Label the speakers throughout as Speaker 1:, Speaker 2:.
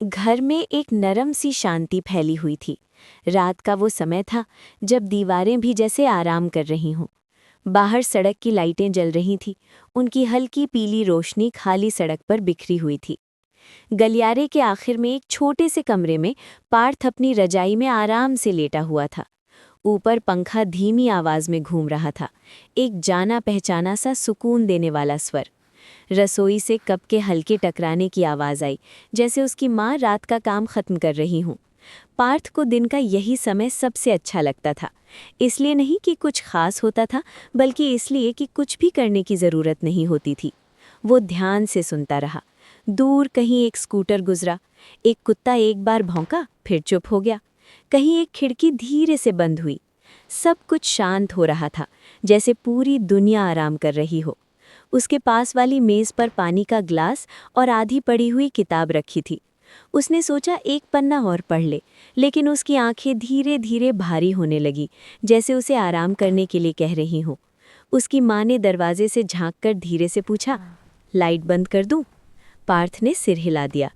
Speaker 1: घर में एक नरम सी शांति फैली हुई थी। रात का वो समय था जब दीवारें भी जैसे आराम कर रही हों। बाहर सड़क की लाइटें जल रही थीं, उनकी हल्की पीली रोशनी खाली सड़क पर बिखरी हुई थी। गलियारे के आखिर में एक छोटे से कमरे में पार्थ अपनी रजाई में आराम से लेटा हुआ था। ऊपर पंखा धीमी आवाज में घूम रहा था, एक जाना पहचाना सा सुकून देने वाला स्वर। रसोई से कप के हल्के टकराने की आवाज़ आई, जैसे उसकी माँ रात का काम खत्म कर रही हूँ। पार्थ को दिन का यही समय सबसे अच्छा लगता था, इसलिए नहीं कि कुछ खास होता था, बल्कि इसलिए कि कुछ भी करने की ज़रूरत नहीं होती थी। वो ध्यान से सुनता रहा। दूर कहीं एक स्कूटर गुजरा, एक कुत्ता एक बार भौंका, फिर चुप हो गया। कहीं एक खिड़की धीरे से बंद हुई। सब कुछ शांत हो रहा था, जैसे पूरी दुनिया आराम कर रही हो। उसके पास वाली मेज़ पर पानी का ग्लास और आधी पड़ी हुई किताब रखी थी। उसने सोचा एक पन्ना और पढ़ ले, लेकिन उसकी आंखें धीरे धीरे भारी होने लगी, जैसे उसे आराम करने के लिए कह रही हों। उसकी माँ ने दरवाजे से झांककर धीरे से पूछा, लाइट बंद कर दूं? पार्थ ने सिर हिला दिया।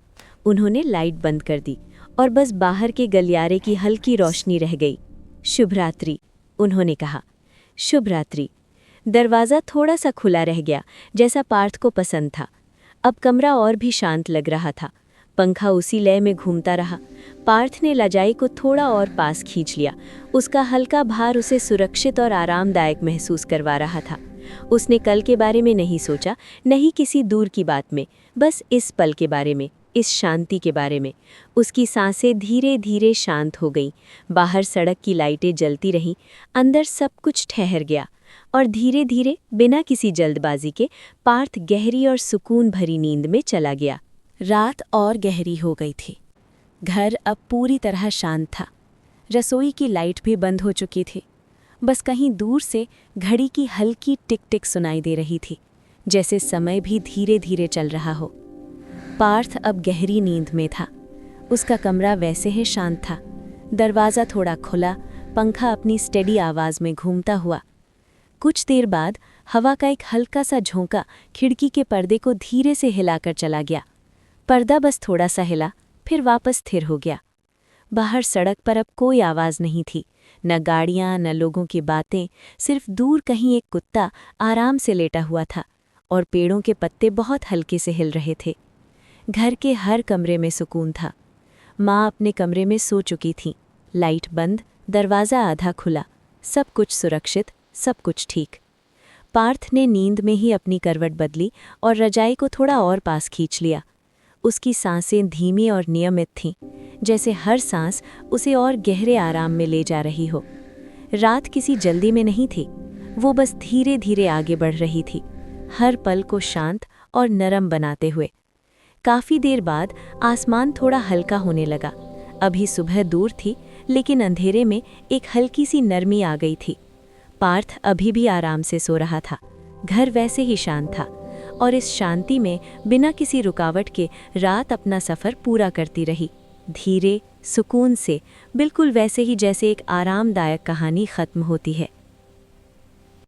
Speaker 1: उन्होंने लाइट बंद कर दी और बस बाहर के गलियारे की हल्की रोशनी रह गई। शुभ रात्रि, उन्होंने कहा। शुभ रात्रि। दरवाज़ा थोड़ा सा खुला रह गया, जैसा पार्थ को पसंद था। अब कमरा और भी शांत लग रहा था। पंखा उसी लय में घूमता रहा। पार्थ ने रजाई को थोड़ा और पास खींच लिया। उसका हल्का भार उसे सुरक्षित और आरामदायक महसूस करवा रहा था। उसने कल के बारे में नहीं सोचा, नहीं किसी दूर की बात में, बस इस पल के बारे में, इस शांति के बारे में। उसकी सांसें धीरे धीरे शांत हो गईं। बाहर सड़क की लाइटें जलती रहीं, अंदर सब कुछ ठहर गया। और धीरे धीरे, बिना किसी जल्दबाजी के, पार्थ गहरी और सुकून भरी नींद में चला गया। रात और गहरी हो गई थी। घर अब पूरी तरह शांत था। रसोई की लाइट भी बंद हो चुकी थी। बस कहीं दूर से घड़ी की हल्की टिक टिक सुनाई दे रही थी, जैसे समय भी धीरे धीरे चल रहा हो। पार्थ अब गहरी नींद में था। उसका कमरा वैसे ही शांत था। दरवाज़ा थोड़ा खुला, पंखा अपनी स्टेडी आवाज़ में घूमता हुआ। कुछ देर बाद हवा का एक हल्का सा झोंका खिड़की के पर्दे को धीरे से हिलाकर चला गया। पर्दा बस थोड़ा सा हिला, फिर वापस स्थिर हो गया। बाहर सड़क पर अब कोई आवाज़ नहीं थी, न गाड़ियाँ, न लोगों की बातें, सिर्फ दूर कहीं एक कुत्ता आराम से लेटा हुआ था और पेड़ों के पत्ते बहुत हल्के से हिल रहे थे। घर के हर कमरे में सुकून था। माँ अपने कमरे में सो चुकी थी, लाइट बंद, दरवाज़ा आधा खुला, सब कुछ सुरक्षित, सब कुछ ठीक। पार्थ ने नींद में ही अपनी करवट बदली और रजाई को थोड़ा और पास खींच लिया। उसकी सांसें धीमी और नियमित थीं, जैसे हर सांस उसे और गहरे आराम में ले जा रही हो। रात किसी जल्दी में नहीं थी, वो बस धीरे धीरे आगे बढ़ रही थी, हर पल को शांत और नरम बनाते हुए। काफ़ी देर बाद आसमान थोड़ा हल्का होने लगा। अभी सुबह दूर थी, लेकिन अंधेरे में एक हल्की सी नरमी आ गई थी। पार्थ अभी भी आराम से सो रहा था। घर वैसे ही शांत था और इस शांति में बिना किसी रुकावट के रात अपना सफ़र पूरा करती रही, धीरे, सुकून से, बिल्कुल वैसे ही जैसे एक आरामदायक कहानी ख़त्म होती है।